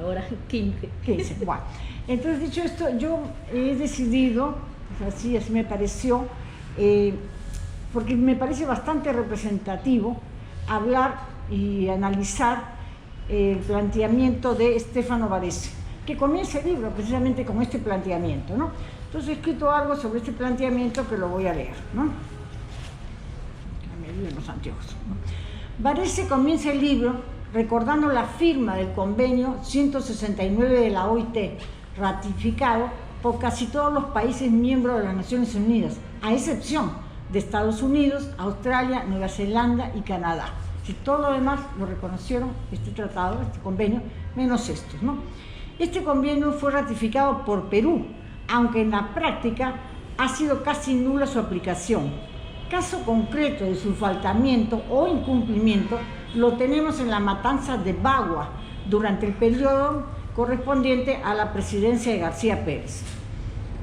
ahora 15. 15, bueno. Entonces, dicho esto, yo he decidido, así me pareció, porque me parece bastante representativo hablar y analizar el planteamiento de Stefano Varese, que comienza el libro precisamente con este planteamiento, ¿no? Entonces he escrito algo sobre este planteamiento que lo voy a leer, ¿no? Los anteojos, ¿no? Varese comienza el libro recordando la firma del convenio 169 de la OIT, ratificado por casi todos los países miembros de las Naciones Unidas, a excepción de Estados Unidos, Australia, Nueva Zelanda y Canadá. Si todo lo demás lo reconocieron, este tratado, este convenio, menos estos, ¿no? Este convenio fue ratificado por Perú, aunque en la práctica ha sido casi nula su aplicación. Caso concreto de su faltamiento o incumplimiento lo tenemos en la matanza de Bagua durante el periodo correspondiente a la presidencia de García Pérez.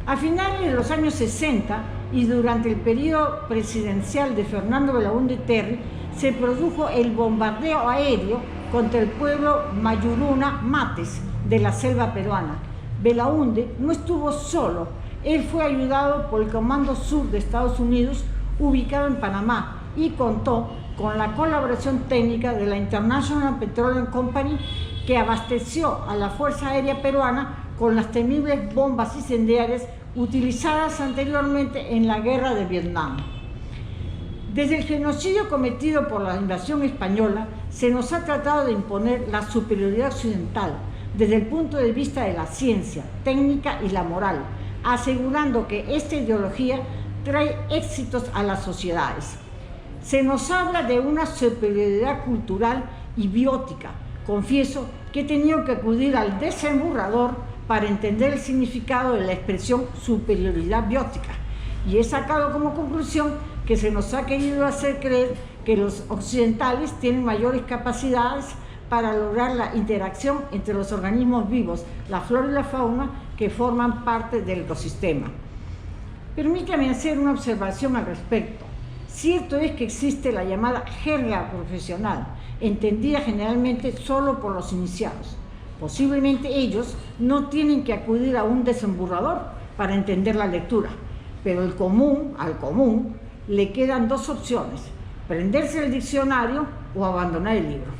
A finales de los años 60 y durante el periodo presidencial de Fernando Belaúnde Terry se produjo el bombardeo aéreo contra el pueblo Mayuruna Mates de la selva peruana. Belaúnde no estuvo solo, él fue ayudado por el Comando Sur de Estados Unidos ubicado en Panamá y contó con la colaboración técnica de la International Petroleum Company, que abasteció a la Fuerza Aérea Peruana con las temibles bombas incendiarias utilizadas anteriormente en la Guerra de Vietnam. Desde el genocidio cometido por la invasión española, se nos ha tratado de imponer la superioridad occidental desde el punto de vista de la ciencia, técnica y la moral, asegurando que esta ideología trae éxitos a las sociedades. Se nos habla de una superioridad cultural y biótica. Confieso que he tenido que acudir al desemburrador para entender el significado de la expresión superioridad biótica, y he sacado como conclusión que se nos ha querido hacer creer que los occidentales tienen mayores capacidades para lograr la interacción entre los organismos vivos, la flora y la fauna, que forman parte del ecosistema. Permítame hacer una observación al respecto. Cierto es que existe la llamada jerga profesional, entendida generalmente solo por los iniciados. Posiblemente ellos no tienen que acudir a un desemburrador para entender la lectura, pero al común le quedan dos opciones: prenderse el diccionario o abandonar el libro.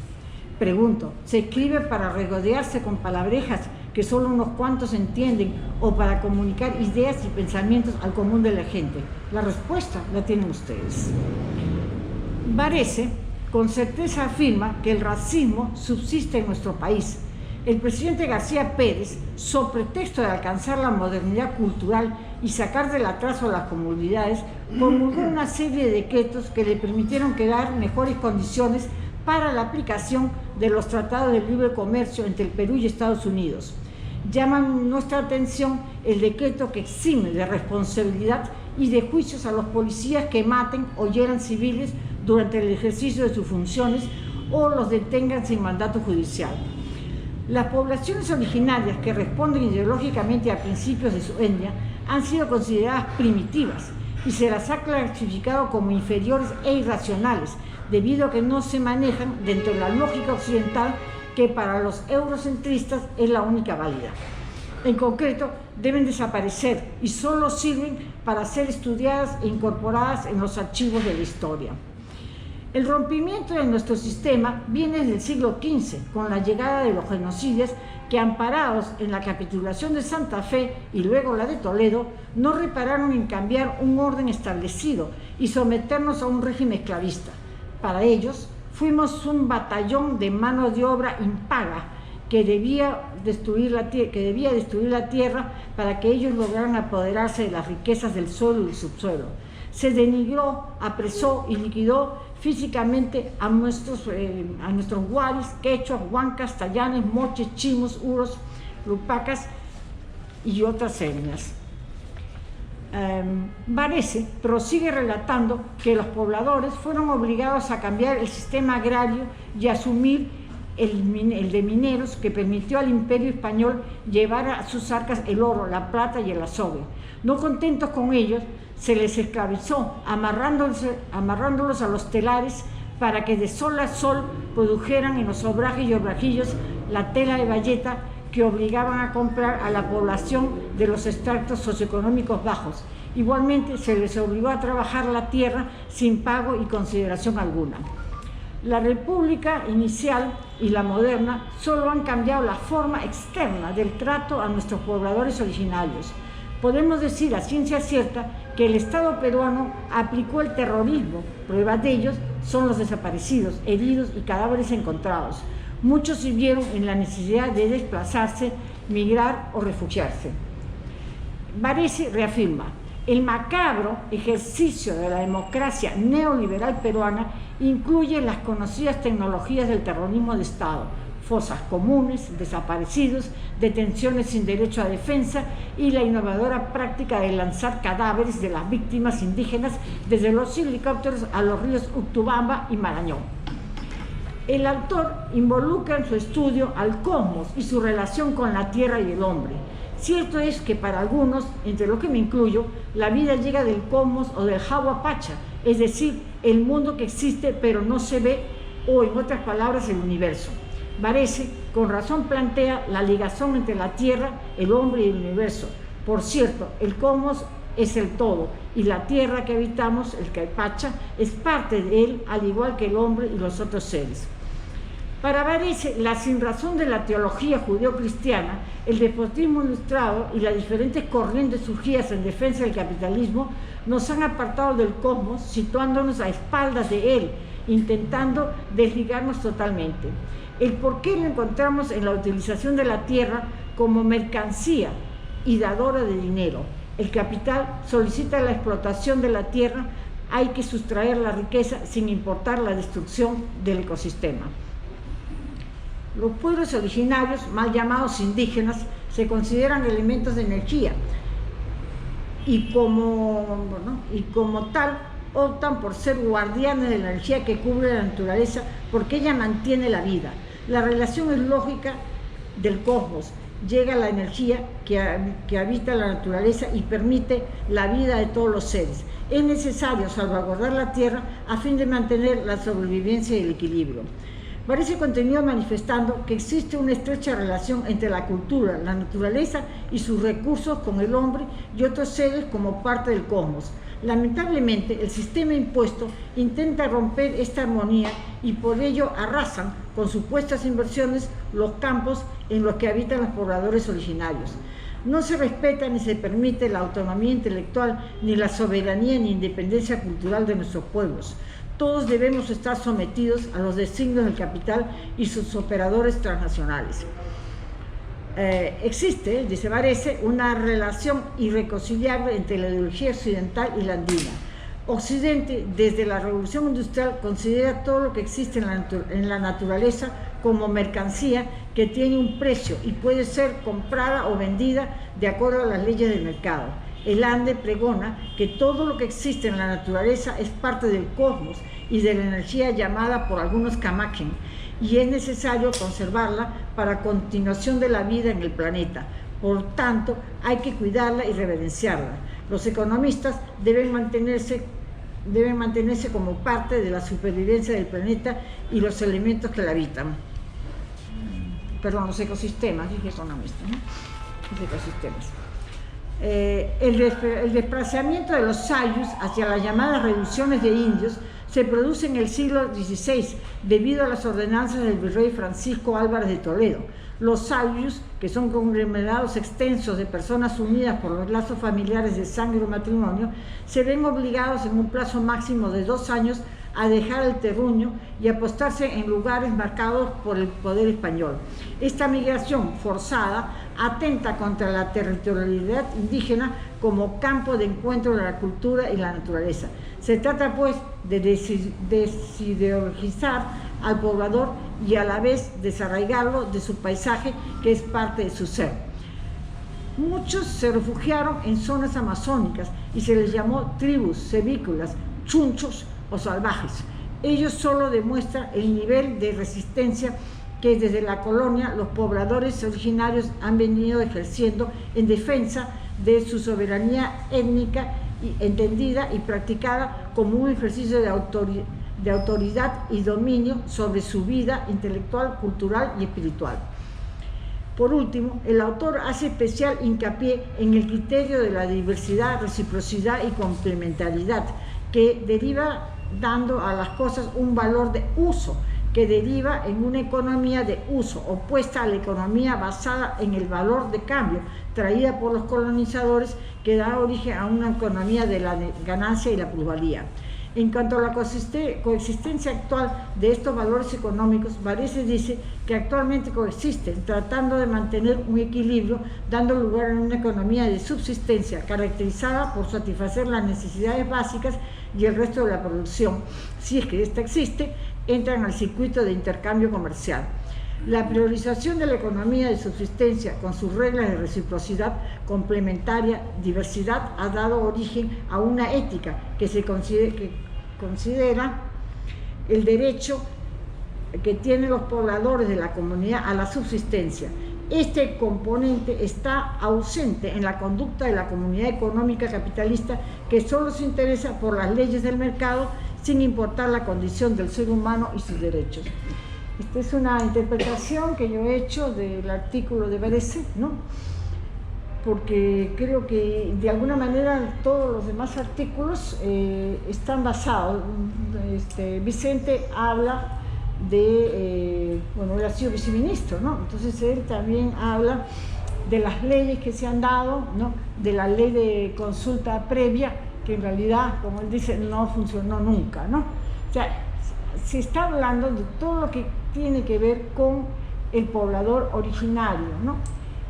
Pregunto, ¿se escribe para regodearse con palabrejas que solo unos cuantos entienden o para comunicar ideas y pensamientos al común de la gente? La respuesta la tienen ustedes. Varese con certeza afirma que el racismo subsiste en nuestro país. El presidente García Pérez, sobre pretexto de alcanzar la modernidad cultural y sacar del atraso a las comunidades, promulgó una serie de decretos que le permitieron crear mejores condiciones para la aplicación de los tratados de libre comercio entre el Perú y Estados Unidos. Llaman nuestra atención el decreto que exime de responsabilidad y de juicios a los policías que maten o hieran civiles durante el ejercicio de sus funciones o los detengan sin mandato judicial. Las poblaciones originarias que responden ideológicamente a principios de su etnia han sido consideradas primitivas y se las ha clasificado como inferiores e irracionales, debido a que no se manejan dentro de la lógica occidental que para los eurocentristas es la única válida. En concreto, deben desaparecer y solo sirven para ser estudiadas e incorporadas en los archivos de la historia. El rompimiento de nuestro sistema viene desde el siglo XV, con la llegada de los genocidas que, amparados en la capitulación de Santa Fe y luego la de Toledo, no repararon en cambiar un orden establecido y someternos a un régimen esclavista. Para ellos, fuimos un batallón de mano de obra impaga que debía destruir la tierra para que ellos lograran apoderarse de las riquezas del suelo y del subsuelo. Se denigró, apresó y liquidó físicamente a nuestros guaris, quechuas, huancas, tallanes, moches, chimos, uros, lupacas y otras etnias. Varese prosigue relatando que los pobladores fueron obligados a cambiar el sistema agrario y a asumir el de mineros, que permitió al Imperio Español llevar a sus arcas el oro, la plata y el azogue. No contentos con ellos, se les esclavizó, amarrándolos a los telares para que de sol a sol produjeran en los obrajes y obrajillos la tela de bayeta que obligaban a comprar a la población de los estratos socioeconómicos bajos. Igualmente se les obligó a trabajar la tierra sin pago y consideración alguna. La república inicial y la moderna solo han cambiado la forma externa del trato a nuestros pobladores originarios. Podemos decir a ciencia cierta que el Estado peruano aplicó el terrorismo. Prueba de ellos son los desaparecidos, heridos y cadáveres encontrados. Muchos se vieron en la necesidad de desplazarse, migrar o refugiarse. Varese reafirma: el macabro ejercicio de la democracia neoliberal peruana incluye las conocidas tecnologías del terrorismo de Estado, fosas comunes, desaparecidos, detenciones sin derecho a defensa y la innovadora práctica de lanzar cadáveres de las víctimas indígenas desde los helicópteros a los ríos Utubamba y Marañón. El autor involucra en su estudio al cosmos y su relación con la tierra y el hombre. Cierto es que para algunos, entre los que me incluyo, la vida llega del cosmos o del Hawapacha, es decir, el mundo que existe pero no se ve, o en otras palabras, el universo. Varese, con razón, plantea la ligación entre la tierra, el hombre y el universo. Por cierto, el cosmos es el todo y la tierra que habitamos, el Caipacha, es parte de él, al igual que el hombre y los otros seres. Para Varese, la sinrazón de la teología judeo-cristiana, el despotismo ilustrado y las diferentes corrientes surgidas en defensa del capitalismo nos han apartado del cosmos, situándonos a espaldas de él, intentando desligarnos totalmente. El porqué lo encontramos en la utilización de la tierra como mercancía y dadora de dinero. El capital solicita la explotación de la tierra, hay que sustraer la riqueza sin importar la destrucción del ecosistema. Los pueblos originarios, mal llamados indígenas, se consideran elementos de energía y como tal optan por ser guardianes de la energía que cubre la naturaleza porque ella mantiene la vida. La relación es lógica del cosmos. Llega la energía que habita la naturaleza y permite la vida de todos los seres. Es necesario salvaguardar la tierra a fin de mantener la sobrevivencia y el equilibrio. Varese continúa manifestando que existe una estrecha relación entre la cultura, la naturaleza y sus recursos con el hombre y otros seres como parte del cosmos. Lamentablemente, el sistema impuesto intenta romper esta armonía y por ello arrasan con supuestas inversiones los campos en los que habitan los pobladores originarios. No se respeta ni se permite la autonomía intelectual, ni la soberanía ni independencia cultural de nuestros pueblos. Todos debemos estar sometidos a los designios del capital y sus operadores transnacionales. Existe, dice Varese, una relación irreconciliable entre la ideología occidental y la andina. Occidente, desde la Revolución Industrial, considera todo lo que existe en la naturaleza como mercancía que tiene un precio y puede ser comprada o vendida de acuerdo a las leyes del mercado. El Ande pregona que todo lo que existe en la naturaleza es parte del cosmos y de la energía llamada por algunos Kamaken, y es necesario conservarla para continuación de la vida en el planeta. Por tanto, hay que cuidarla y reverenciarla. Los economistas deben mantenerse como parte de la supervivencia del planeta y los elementos que la habitan. Perdón, los ecosistemas, dije economistas, ¿no? Los ecosistemas. El desplazamiento de los sayus hacia las llamadas reducciones de indios se produce en el siglo XVI debido a las ordenanzas del virrey Francisco Álvarez de Toledo. Los sayus, que son conglomerados extensos de personas unidas por los lazos familiares de sangre o matrimonio, se ven obligados en un plazo máximo de 2 años a dejar el terruño y apostarse en lugares marcados por el poder español. Esta migración forzada atenta contra la territorialidad indígena como campo de encuentro de la cultura y la naturaleza. Se trata pues de desideologizar al poblador y a la vez desarraigarlo de su paisaje, que es parte de su ser. Muchos se refugiaron en zonas amazónicas y se les llamó tribus, cevícolas, chunchos o salvajes. Ello solo demuestra el nivel de resistencia que desde la colonia los pobladores originarios han venido ejerciendo en defensa de su soberanía étnica, entendida y practicada como un ejercicio de autoridad y dominio sobre su vida intelectual, cultural y espiritual. Por último, el autor hace especial hincapié en el criterio de la diversidad, reciprocidad y complementariedad, que deriva dando a las cosas un valor de uso, que deriva en una economía de uso, opuesta a la economía basada en el valor de cambio, traída por los colonizadores, que da origen a una economía de la ganancia y la plusvalía. En cuanto a la coexistencia actual de estos valores económicos, Varese dice que actualmente coexisten, tratando de mantener un equilibrio, dando lugar a una economía de subsistencia, caracterizada por satisfacer las necesidades básicas y el resto de la producción, si es que ésta existe, entran al circuito de intercambio comercial. La priorización de la economía de subsistencia con sus reglas de reciprocidad, complementaria, diversidad, ha dado origen a una ética que considera el derecho que tienen los pobladores de la comunidad a la subsistencia. Este componente está ausente en la conducta de la comunidad económica capitalista, que solo se interesa por las leyes del mercado sin importar la condición del ser humano y sus derechos. Esta es una interpretación que yo he hecho del artículo de Varese, ¿no? Porque creo que de alguna manera todos los demás artículos están basados. Vicente habla de, bueno, él ha sido viceministro, ¿no? Entonces él también habla de las leyes que se han dado, ¿no? De la ley de consulta previa, que en realidad, como él dice, no funcionó nunca, ¿no? O sea, se está hablando de todo lo que tiene que ver con el poblador originario, ¿no?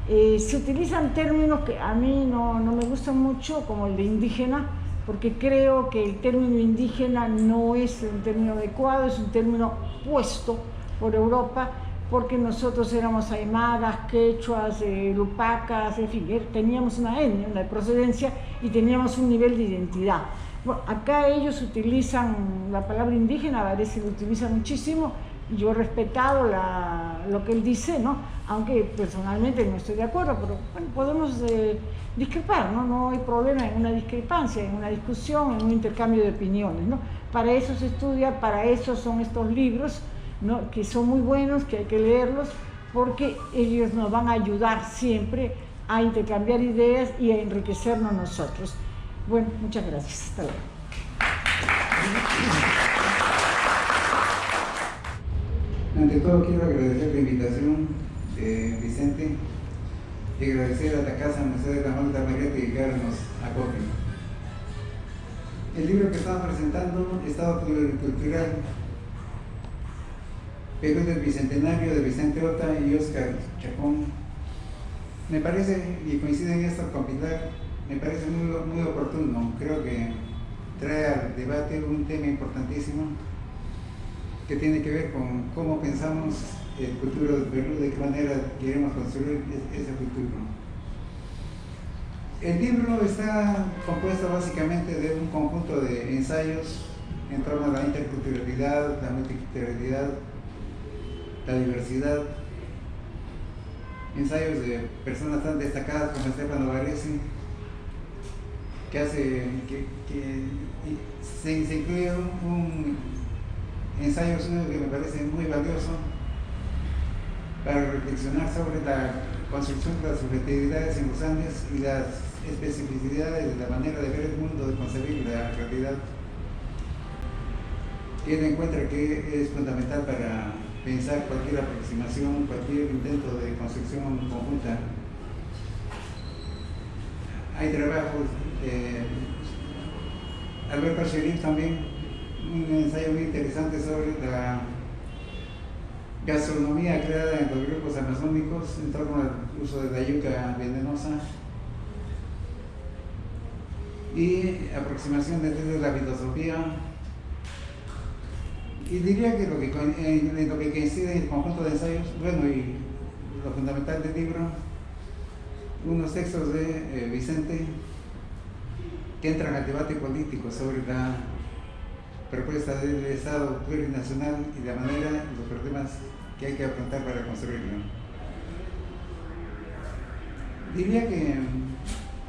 Se utilizan términos que a mí no me gustan mucho, como el de indígena, porque creo que el término indígena no es un término adecuado, es un término puesto por Europa, porque nosotros éramos aymaras, quechuas, lupacas, en fin, teníamos una etnia, una procedencia y teníamos un nivel de identidad. Bueno, acá ellos utilizan la palabra indígena, Varese lo utiliza muchísimo, y yo he respetado lo que él dice, ¿no? Aunque personalmente no estoy de acuerdo, pero bueno, podemos discrepar, ¿no? No hay problema en una discrepancia, en una discusión, en un intercambio de opiniones, ¿no? Para eso se estudia, para eso son estos libros, ¿no? Que son muy buenos, que hay que leerlos, porque ellos nos van a ayudar siempre a intercambiar ideas y a enriquecernos nosotros. Bueno, muchas gracias. Hasta luego. Ante todo quiero agradecer la invitación de Vicente y agradecer a la Casa Museo de la Magda María que ahora nos acoge. El libro que estamos presentando, Estado Pluricultural, Perú del Bicentenario, de Vicente Ota y Óscar Chacón, me parece, y coincide en esto compilar, me parece muy oportuno. Creo que trae al debate un tema importantísimo que tiene que ver con cómo pensamos el futuro del Perú, de qué manera queremos construir ese futuro. El libro está compuesto básicamente de un conjunto de ensayos en torno a la interculturalidad, la multiculturalidad, la diversidad, ensayos de personas tan destacadas como Estefano Varese, que se incluye un ensayo suyo que me parece muy valioso para reflexionar sobre la construcción de las subjetividades en los Andes y las especificidades de la manera de ver el mundo, de concebir la realidad, que él encuentra que es fundamental para pensar cualquier aproximación, cualquier intento de construcción conjunta. Hay trabajos, Alberto Sherif también, un ensayo muy interesante sobre la gastronomía creada en los grupos amazónicos en torno al uso de la yuca venenosa y aproximaciones desde la filosofía. Y diría que en lo que coincide en el conjunto de ensayos, bueno, y lo fundamental del libro, unos textos de Vicente que entran al debate político sobre la propuesta del Estado plurinacional y la manera, los problemas que hay que afrontar para construirlo. Diría que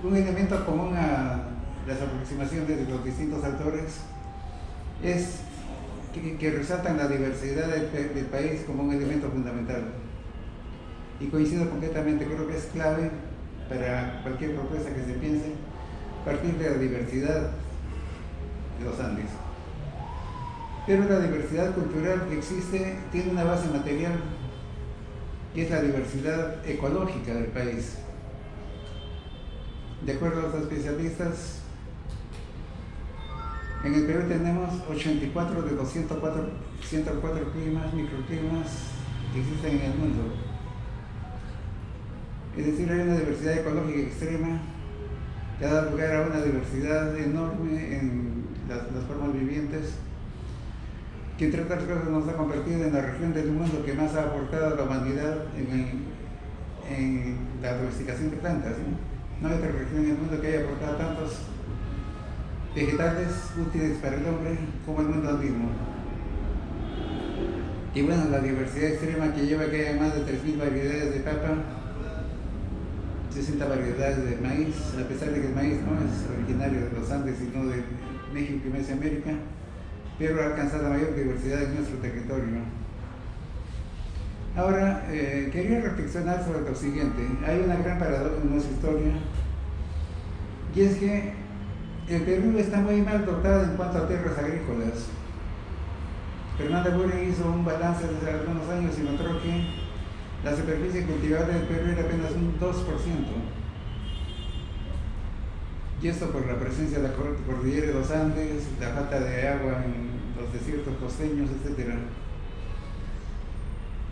un elemento común a las aproximaciones de los distintos autores es que resaltan la diversidad del país como un elemento fundamental. Y coincido completamente, creo que es clave para cualquier propuesta que se piense, partir de la diversidad de los Andes. Pero la diversidad cultural que existe tiene una base material, y es la diversidad ecológica del país. De acuerdo a los especialistas, en el Perú tenemos 84 de los 104 microclimas que existen en el mundo. Es decir, hay una diversidad ecológica extrema que ha dado lugar a una diversidad enorme en las formas vivientes, que entre otras cosas nos ha convertido en la región del mundo que más ha aportado a la humanidad en la domesticación de plantas, ¿no? No hay otra región en el mundo que haya aportado tantos vegetales útiles para el hombre como el mundo andino. Y bueno, la diversidad extrema que lleva que haya más de 3.000 variedades de papa, 60 variedades de maíz, a pesar de que el maíz no es originario de los Andes, sino de México y Mesoamérica, pero ha alcanzado la mayor diversidad en nuestro territorio. Ahora, quería reflexionar sobre lo siguiente. Hay una gran paradoja en nuestra historia, y es que el Perú está muy mal dotado en cuanto a tierras agrícolas. Fernanda Buren hizo un balance desde algunos años y mostró que la superficie cultivable del Perú era apenas un 2%. Y esto por la presencia de la cordillera de los Andes, la falta de agua en los desiertos costeños, etc.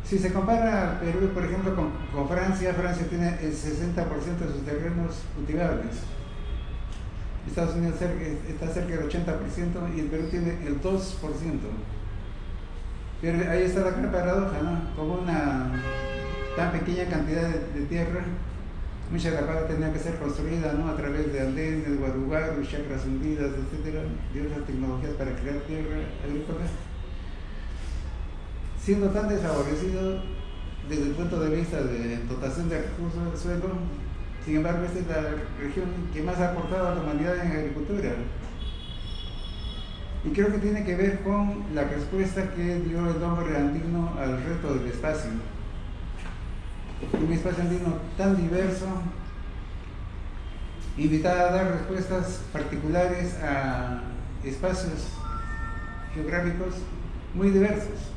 Si se compara al Perú, por ejemplo, con Francia, Francia tiene el 60% de sus terrenos cultivables. Estados Unidos está cerca del 80% y el Perú tiene el 2%. Pero ahí está la gran paradoja, ¿no? Como una tan pequeña cantidad de tierra, mucha de la cual tenía que ser construida, ¿no? A través de andenes, guaduguaros, chacras hundidas, etcétera, diversas tecnologías para crear tierra agrícola, siendo tan desfavorecido desde el punto de vista de dotación de recursos del suelo. Sin embargo, esta es la región que más ha aportado a la humanidad en agricultura. Y creo que tiene que ver con la respuesta que dio el hombre andino al reto del espacio. Un espacio andino tan diverso, invitado a dar respuestas particulares a espacios geográficos muy diversos.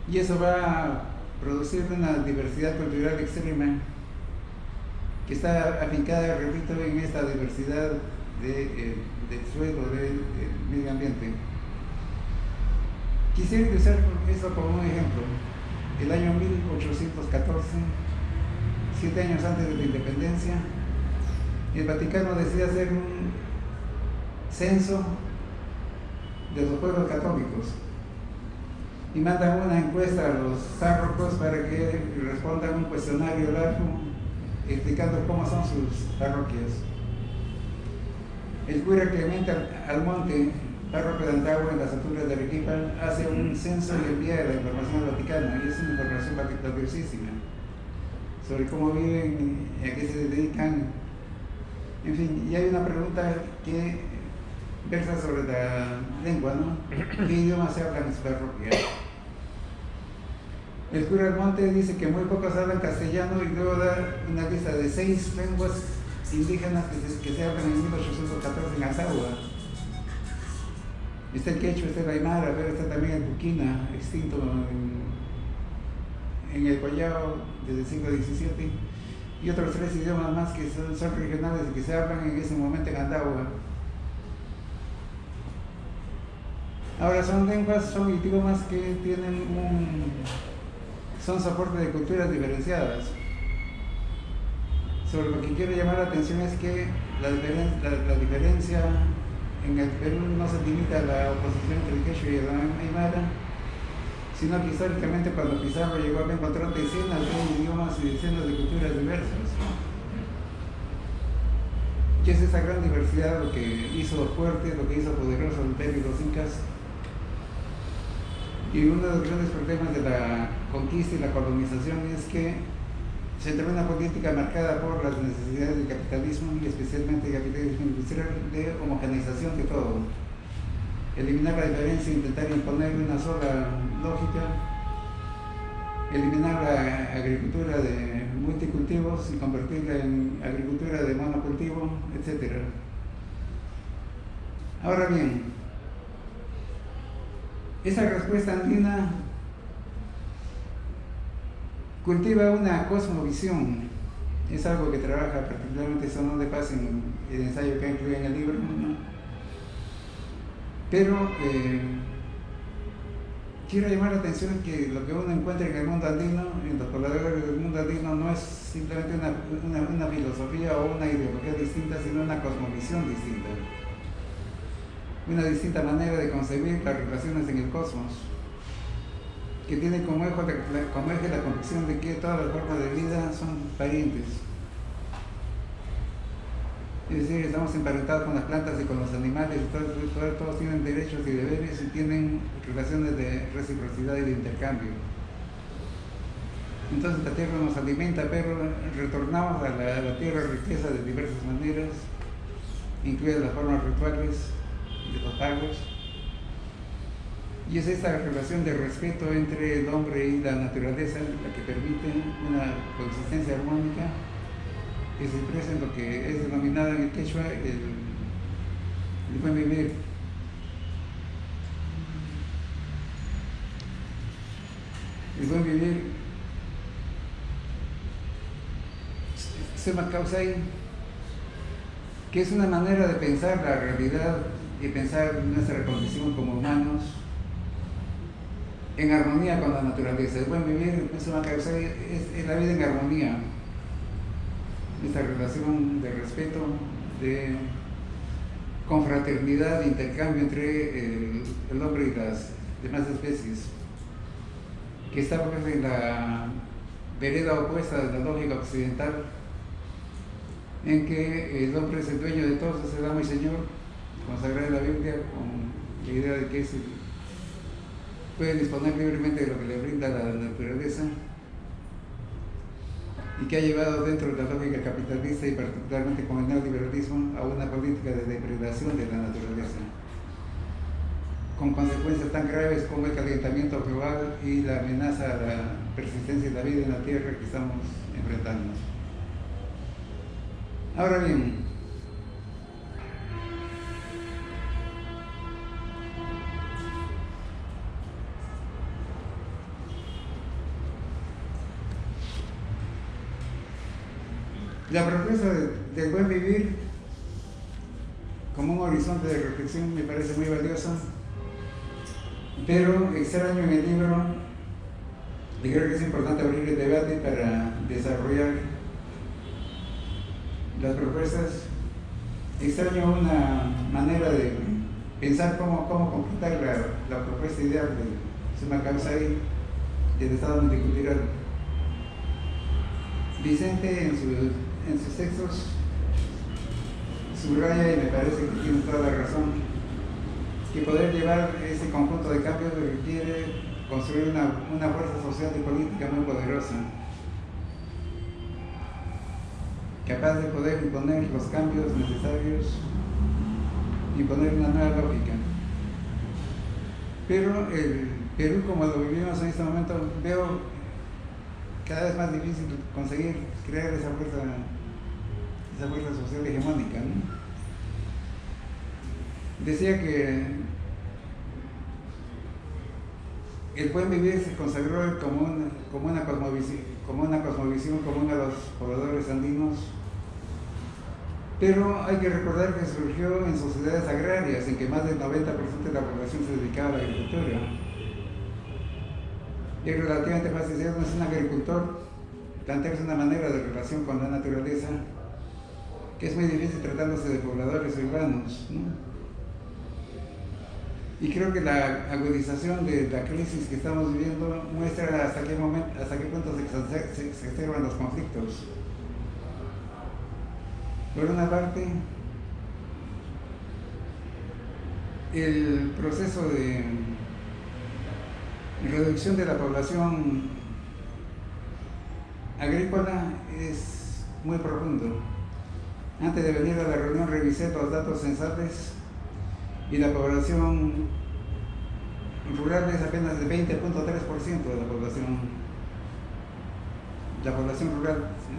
Y eso va a producir una diversidad cultural extrema que está afincada, repito, en esta diversidad del suelo, del medio ambiente. Quisiera usar eso como un ejemplo. El año 1814, 7 años antes de la independencia, el Vaticano decide hacer un censo de los pueblos católicos y manda una encuesta a los párrocos para que respondan un cuestionario largo explicando cómo son sus parroquias. El cura Clemente Almonte, párroco de Antauro en las alturas de Arequipa, hace un censo y envía la información al Vaticano, y es una información valiosísima sobre cómo viven, a qué se dedican, en fin. Y hay una pregunta que versa sobre la lengua, ¿no? ¿Qué idioma se habla en su parroquia? El cura Almonte dice que muy pocos hablan castellano y luego da una lista de 6 lenguas indígenas que se hablan en 1814 en Azahua. Está el quechua, está el aymara, pero está también el puquina, extinto en el Collao desde el siglo XVII, y otros 3 idiomas más que son regionales y que se hablan en ese momento en Andahua. Ahora son lenguas, son idiomas que tienen son soporte de culturas diferenciadas. Sobre lo que quiero llamar la atención es que la diferencia en el Perú no se limita a la oposición entre el quechua y el aymara, sino que históricamente cuando Pizarro llegó acá encontró decenas de idiomas y decenas de culturas diversas. Y es esa gran diversidad lo que hizo fuerte, lo que hizo poderoso el Perú y los incas. Y uno de los grandes problemas de la conquista y la colonización es que se entró una política marcada por las necesidades del capitalismo, y especialmente el capitalismo industrial, de homogeneización de todo. Eliminar la diferencia, intentar imponer una sola lógica, eliminar la agricultura de multicultivos y convertirla en agricultura de monocultivo, etc. Ahora bien, esa respuesta andina cultiva una cosmovisión. Es algo que trabaja particularmente Solón de Paz en el ensayo que incluye en el libro, ¿no? Pero quiero llamar la atención que lo que uno encuentra en el mundo andino, en los pobladores del mundo andino, no es simplemente una filosofía o una ideología distinta, sino una cosmovisión distinta. Una distinta manera de concebir las relaciones en el cosmos, que tiene como eje la convicción de que todas las formas de vida son parientes. Es decir, estamos emparentados con las plantas y con los animales, todos tienen derechos y deberes y tienen relaciones de reciprocidad y de intercambio. Entonces la tierra nos alimenta, pero retornamos a la tierra riqueza de diversas maneras, incluidas las formas rituales de los pagos. Y es esta relación de respeto entre el hombre y la naturaleza la que permite una coexistencia armónica que se expresa en lo que es denominado en el quechua el buen vivir. El buen vivir sema causai, que es una manera de pensar la realidad y pensar nuestra condición como humanos en armonía con la naturaleza. El buen vivir es la vida en armonía, esta relación de respeto, de confraternidad, de intercambio entre el hombre y las demás especies, que está pues en la vereda opuesta de la lógica occidental, en que el hombre es el dueño de todo, es el amo y señor, consagrado en la Biblia, con la idea de que puede disponer libremente de lo que le brinda la naturaleza, y que ha llevado dentro de la lógica capitalista y particularmente con el neoliberalismo a una política de depredación de la naturaleza, con consecuencias tan graves como el calentamiento global y la amenaza a la persistencia de la vida en la Tierra que estamos enfrentando. Ahora bien, la propuesta del buen vivir como un horizonte de reflexión me parece muy valiosa, pero extraño en el libro, y creo que es importante abrir el debate para desarrollar las propuestas. Extraño una manera de pensar cómo completar la propuesta ideal de Suma Causai del Estado multicultural. Vicente en sus textos subraya, y me parece que tiene toda la razón, que poder llevar ese conjunto de cambios requiere construir una fuerza social y política muy poderosa, capaz de poder imponer los cambios necesarios, imponer una nueva lógica. Pero el Perú, como lo vivimos en este momento, veo cada vez más difícil conseguir crear esa fuerza social hegemónica, ¿no? Decía que el buen vivir se consagró como una cosmovisión, como uno de los pobladores andinos, pero hay que recordar que surgió en sociedades agrarias en que más del 90% de la población se dedicaba a la agricultura. Es relativamente fácil ser un agricultor, plantearse una manera de relación con la naturaleza que es muy difícil tratándose de pobladores urbanos, ¿no? Y creo que la agudización de la crisis que estamos viviendo muestra hasta qué punto se exacerban los conflictos. Por una parte, el proceso de reducción de la población agrícola es muy profundo. Antes de venir a la reunión revisé los datos censales y la población rural es apenas del 20.3% de la población la población rural, ¿sí?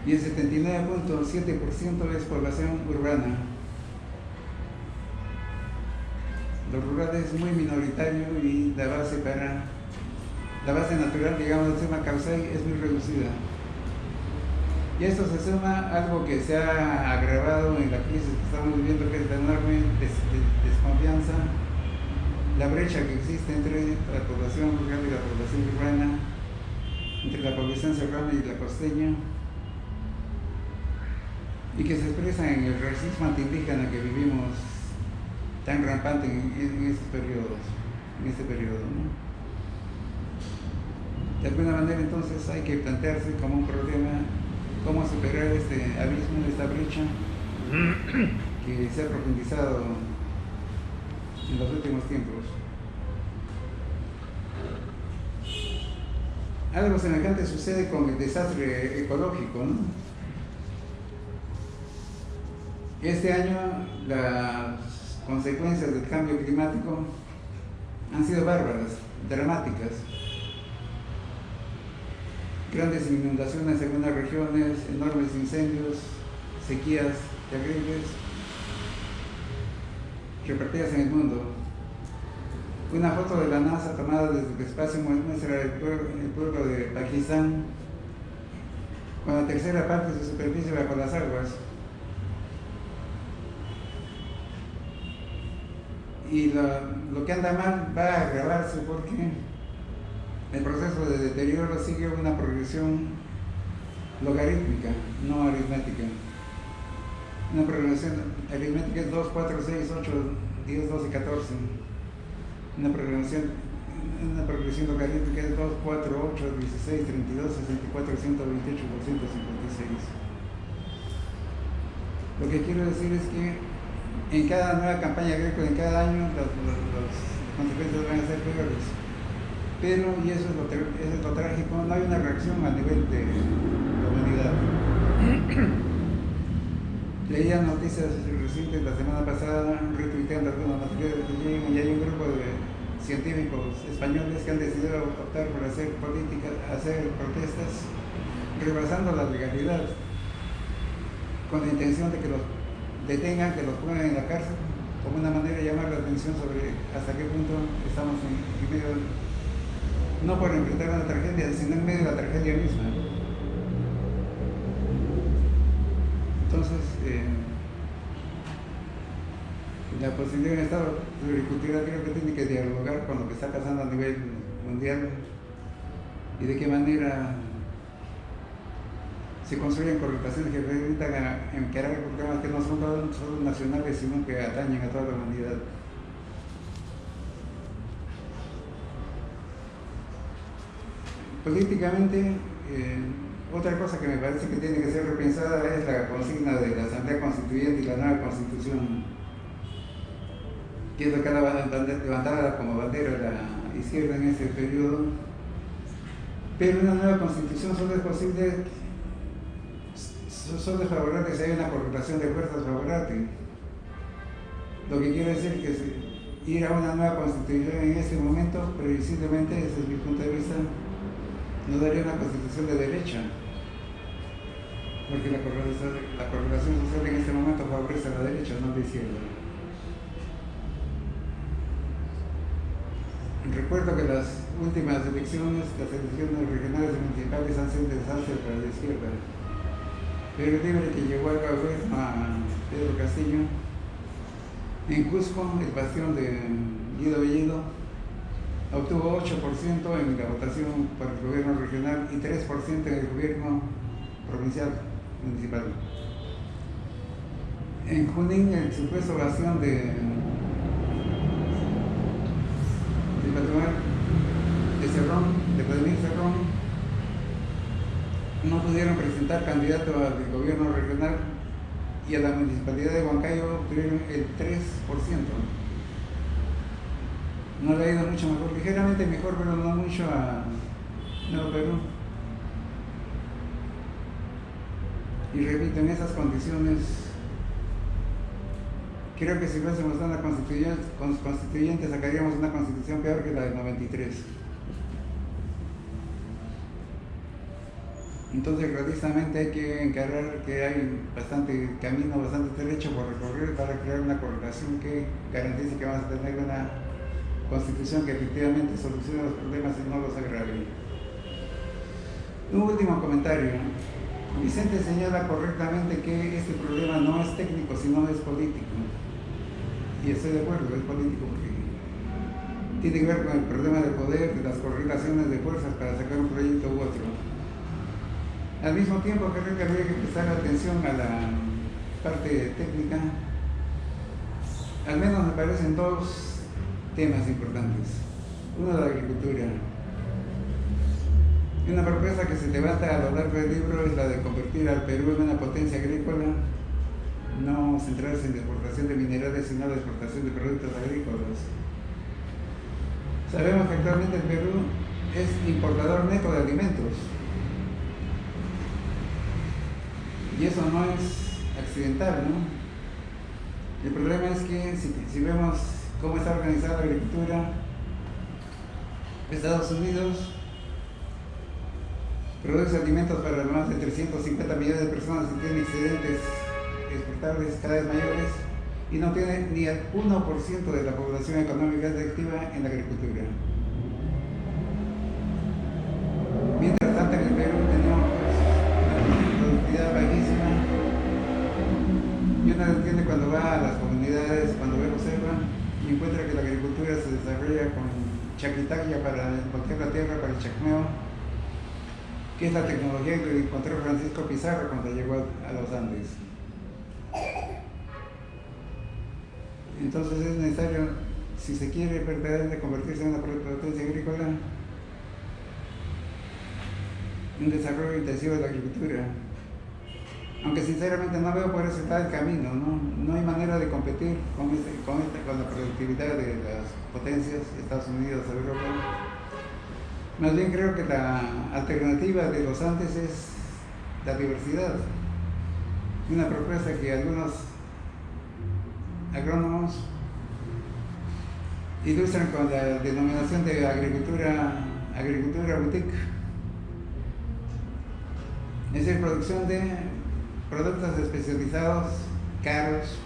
Y el 79.7% es población urbana. Lo rural es muy minoritario y la base natural, digamos, del sistema causal es muy reducida. Y esto se suma a algo que se ha agravado en la crisis que estamos viviendo, que es la enorme desconfianza, la brecha que existe entre la población rural y la población urbana, entre la población serrana y la costeña, y que se expresa en el racismo antiindígena que vivimos tan rampante en estos periodos, en este periodo, ¿no? De alguna manera entonces hay que plantearse como un problema cómo superar este abismo, esta brecha que se ha profundizado en los últimos tiempos. Algo semejante sucede con el desastre ecológico, ¿no? Este año las consecuencias del cambio climático han sido bárbaras, dramáticas. Grandes inundaciones en algunas regiones, enormes incendios, sequías terribles repartidas en el mundo. Una foto de la NASA tomada desde el espacio muestra el pueblo de Pakistán con la tercera parte de su superficie bajo las aguas. Y lo que anda mal va a agravarse porque el proceso de deterioro sigue una progresión logarítmica, no aritmética. Una progresión aritmética es 2, 4, 6, 8, 10, 12, 14. Una progresión logarítmica es 2, 4, 8, 16, 32, 64, 128, 256. Lo que quiero decir es que en cada nueva campaña agrícola, en cada año, las consecuencias van a ser peores. Pero, y eso es lo trágico, no hay una reacción a nivel de la humanidad. Leía noticias recientes la semana pasada, retuiteando algunos materiales que llegan, y hay un grupo de científicos españoles que han decidido optar por hacer políticas, hacer protestas, rebasando la legalidad, con la intención de que los detengan, que los pongan en la cárcel, como una manera de llamar la atención sobre hasta qué punto estamos en medio, no por enfrentar una tragedia, sino en medio de la tragedia misma. Entonces, la posibilidad de un Estado pluricultural creo que tiene que dialogar con lo que está pasando a nivel mundial y de qué manera se construyen correlaciones que permitan encarar problemas que no son solo nacionales, sino que atañen a toda la humanidad. Políticamente, otra cosa que me parece que tiene que ser repensada es la consigna de la Asamblea Constituyente y la nueva Constitución, que es lo que ha levantada como bandera la izquierda en ese periodo. Pero una nueva Constitución solo es posible, solo es favorable si hay una correlación de fuerzas favorable. Lo que quiere decir que ir a una nueva Constitución en este momento, previsiblemente, desde mi punto de vista, no daría una constitución de derecha, porque la correlación social en este momento favorece a la derecha, no a la izquierda. Recuerdo que las últimas elecciones, las elecciones regionales y municipales han sido un desastre para la izquierda, pero el libre que llegó al gobierno a Pedro Castillo, en Cusco, el bastión de Guido Bellido, obtuvo 8% en la votación para el gobierno regional y 3% en el gobierno provincial, municipal. En Junín, el supuesto bastión de Cerrón, de Vladimir Cerrón, no pudieron presentar candidato al gobierno regional y a la municipalidad de Huancayo obtuvieron el 3%. No le ha ido mucho mejor, ligeramente mejor, pero no mucho a Nuevo Perú. Y repito, en esas condiciones, creo que si fuésemos una constituyente sacaríamos una constitución peor que la del 93. Entonces, realisticamente hay que encarar que hay bastante camino, bastante trecho por recorrer para crear una correlación que garantice que vamos a tener una constitución que efectivamente solucione los problemas y no los agrave. Un último comentario. Vicente señala correctamente que este problema no es técnico, sino es político. Y estoy de acuerdo, es político porque tiene que ver con el problema del poder, de las correlaciones de fuerzas para sacar un proyecto u otro. Al mismo tiempo, creo que habría que prestar atención a la parte técnica. Al menos me parecen dos temas importantes. Uno, la agricultura. Una propuesta que se levanta a lo largo del libro es la de convertir al Perú en una potencia agrícola, no centrarse en la exportación de minerales, sino en la exportación de productos agrícolas. Sabemos que actualmente el Perú es importador neto de alimentos. Y eso no es accidental, ¿no? El problema es que si vemos cómo está organizada la agricultura, Estados Unidos produce alimentos para más de 350 millones de personas y tiene excedentes exportables cada vez mayores y no tiene ni el 1% de la población económicamente activa en la agricultura. Mientras tanto, en el Perú tenemos una productividad bajísima y uno lo entiende cuando va a las comunidades, cuando observa y encuentra que la agricultura se desarrolla con chaquitalla para encontrar la tierra para el chacmeo, que es la tecnología que encontró Francisco Pizarro cuando llegó a los Andes. Entonces es necesario, si se quiere verdaderamente convertirse en una potencia agrícola, un desarrollo intensivo de la agricultura. Aunque sinceramente no veo por ese tal camino, no hay manera de competir con la productividad de las potencias, Estados Unidos, Europa. Más bien creo que la alternativa de los Andes es la diversidad. Una propuesta que algunos agrónomos ilustran con la denominación de agricultura boutique. Es decir, producción de productos especializados, caros,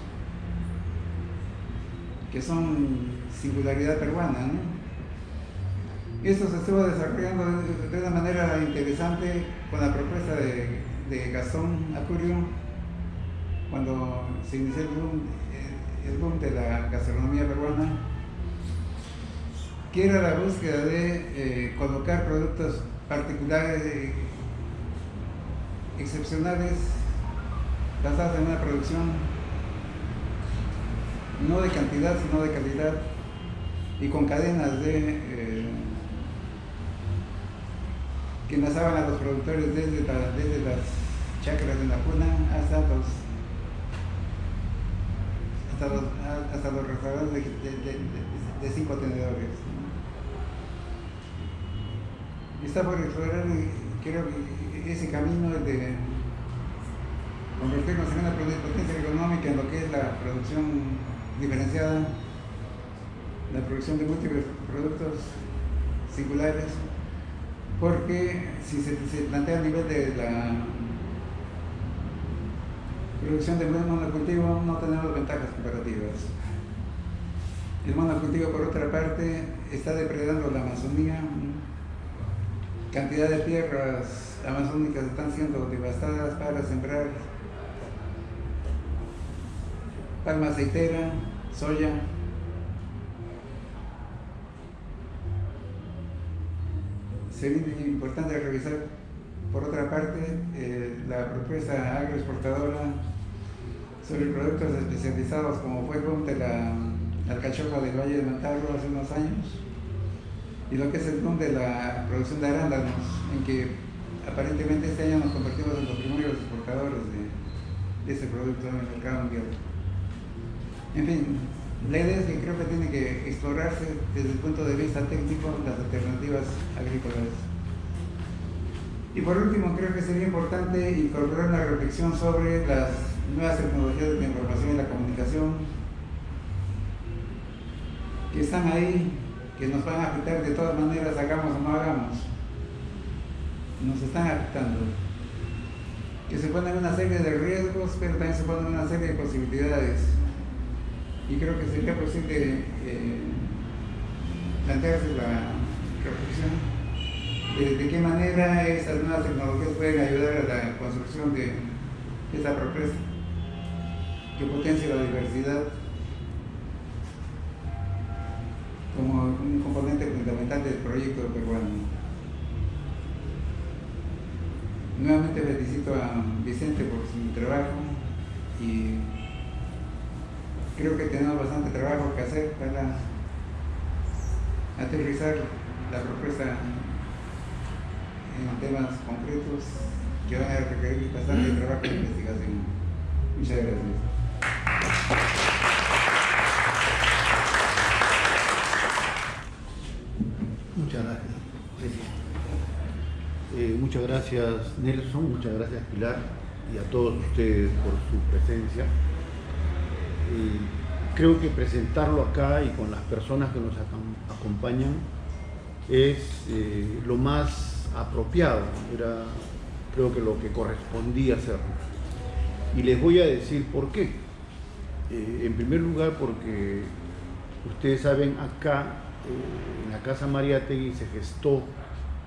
que son singularidad peruana, ¿no? Esto se estuvo desarrollando de una manera interesante con la propuesta de Gastón Acurio cuando se inició el boom de la gastronomía peruana, que era la búsqueda de colocar productos particulares, excepcionales, basados en una producción no de cantidad sino de calidad y con cadenas que enlazaban a los productores desde las chacras de la puna hasta los restaurantes de 5 tenedores. Está por explorar, creo que ese camino de convertirnos en una potencia económica en lo que es la producción diferenciada, la producción de múltiples productos singulares, porque si se plantea a nivel de la producción de monocultivo no tenemos ventajas comparativas. El monocultivo, por otra parte, está depredando la Amazonía. Cantidad de tierras amazónicas están siendo devastadas para sembrar palma aceitera, soya. Sería importante revisar, por otra parte, la propuesta agroexportadora sobre productos especializados, como fue el boom de la alcachofa del Valle de Mantaro hace unos años, y lo que es el boom de la producción de arándanos, en que aparentemente este año nos convertimos en los primeros exportadores de este producto en el mercado mundial. En fin, la idea es que creo que tiene que explorarse desde el punto de vista técnico las alternativas agrícolas. Y por último, creo que sería importante incorporar una reflexión sobre las nuevas tecnologías de la información y la comunicación que están ahí, que nos van a afectar de todas maneras, hagamos o no hagamos. Nos están afectando. que se ponen una serie de riesgos, pero también se ponen una serie de posibilidades. Y creo que sería posible plantearse la reflexión de qué manera estas nuevas tecnologías pueden ayudar a la construcción de esta propuesta que potencia la diversidad como un componente fundamental del proyecto peruano. Nuevamente felicito a Vicente por su trabajo y creo que tenemos bastante trabajo que hacer para aterrizar la propuesta en temas concretos que van a requerir bastante trabajo de investigación. Muchas gracias. Muchas gracias. Muchas gracias, Nelson, muchas gracias, Pilar, y a todos ustedes por su presencia. Creo que presentarlo acá y con las personas que nos acompañan es lo más apropiado, era creo que lo que correspondía hacerlo. Y les voy a decir por qué. En primer lugar, porque ustedes saben, acá en la Casa Mariátegui se gestó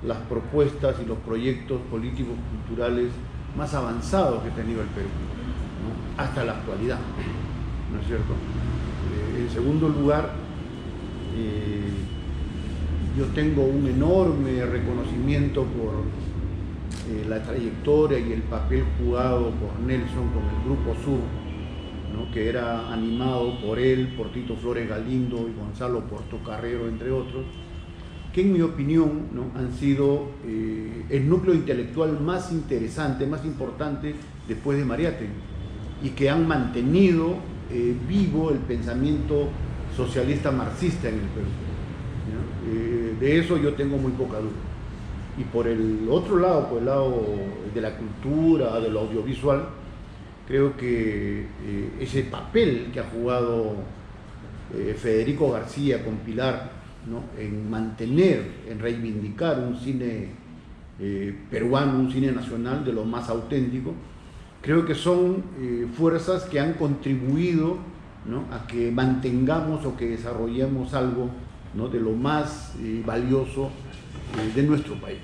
las propuestas y los proyectos políticos culturales más avanzados que ha tenido el Perú, ¿no? Hasta la actualidad, ¿no es cierto? En segundo lugar, yo tengo un enorme reconocimiento por la trayectoria y el papel jugado por Nelson con el Grupo Sur, ¿no? Que era animado por él, por Tito Flores Galindo y Gonzalo Portocarrero, entre otros, que en mi opinión, ¿no? Han sido el núcleo intelectual más interesante, más importante después de Mariátegui, y que han mantenido vivo el pensamiento socialista marxista en el Perú, ¿no? De eso yo tengo muy poca duda. Y por el otro lado, por el lado de la cultura, de lo audiovisual, creo que ese papel que ha jugado Federico García con Pilar, ¿no? En mantener, en reivindicar un cine peruano, un cine nacional de lo más auténtico, creo que son fuerzas que han contribuido, ¿no? A que mantengamos o que desarrollemos algo, ¿no? De lo más valioso de nuestro país,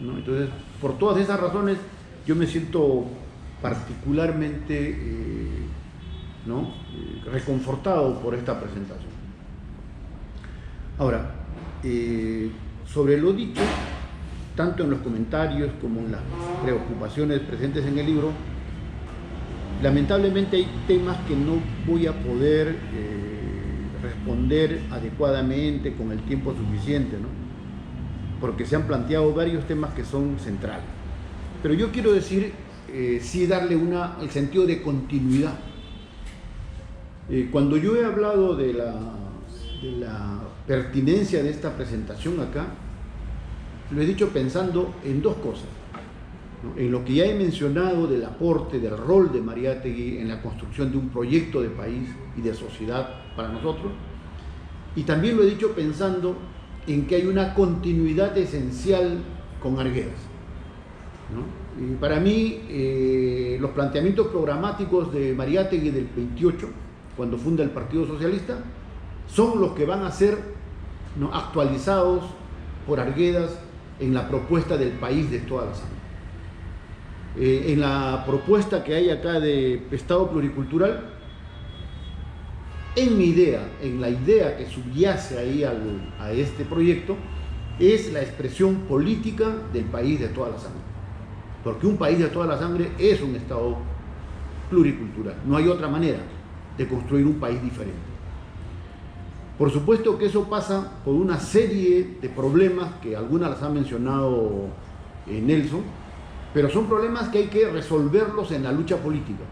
¿no? Entonces, por todas esas razones, yo me siento particularmente ¿no? Reconfortado por esta presentación. Ahora, sobre lo dicho, tanto en los comentarios como en las preocupaciones presentes en el libro, lamentablemente hay temas que no voy a poder responder adecuadamente con el tiempo suficiente, ¿no? Porque se han planteado varios temas que son centrales. Pero yo quiero decir, sí darle el sentido de continuidad. Cuando yo he hablado de la pertinencia de esta presentación acá, lo he dicho pensando en dos cosas, ¿no? En lo que ya he mencionado del aporte, del rol de Mariátegui en la construcción de un proyecto de país y de sociedad para nosotros, y también lo he dicho pensando en que hay una continuidad esencial con Arguedas, ¿no? Y para mí, los planteamientos programáticos de Mariátegui del 28, cuando funda el Partido Socialista, son los que van a ser, ¿no? Actualizados por Arguedas en la propuesta del país de toda la sangre. En la propuesta que hay acá de Estado pluricultural, en mi idea, en la idea que subyace ahí a este proyecto, es la expresión política del país de toda la sangre. Porque un país de toda la sangre es un Estado pluricultural. No hay otra manera de construir un país diferente. Por supuesto que eso pasa por una serie de problemas que algunas las ha mencionado Nelson, pero son problemas que hay que resolverlos en la lucha política.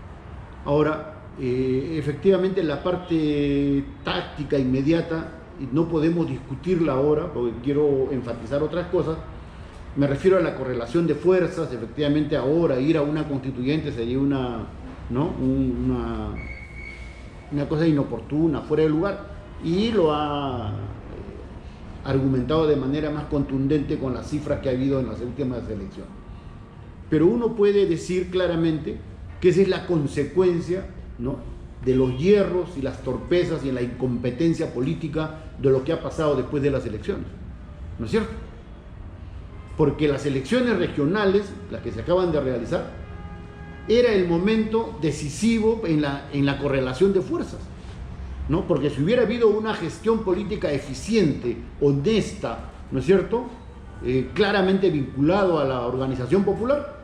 Ahora, efectivamente la parte táctica inmediata no podemos discutirla ahora porque quiero enfatizar otras cosas. Me refiero a la correlación de fuerzas. Efectivamente ahora ir a una constituyente sería una cosa inoportuna, fuera de lugar, y lo ha argumentado de manera más contundente con las cifras que ha habido en las últimas elecciones. pero uno puede decir claramente que esa es la consecuencia, ¿no?, de los hierros y las torpezas y la incompetencia política de lo que ha pasado después de las elecciones, ¿no es cierto? Porque las elecciones regionales, las que se acaban de realizar, era el momento decisivo en la correlación de fuerzas, ¿no? Porque si hubiera habido una gestión política eficiente, honesta, ¿no es cierto?, claramente vinculado a la organización popular,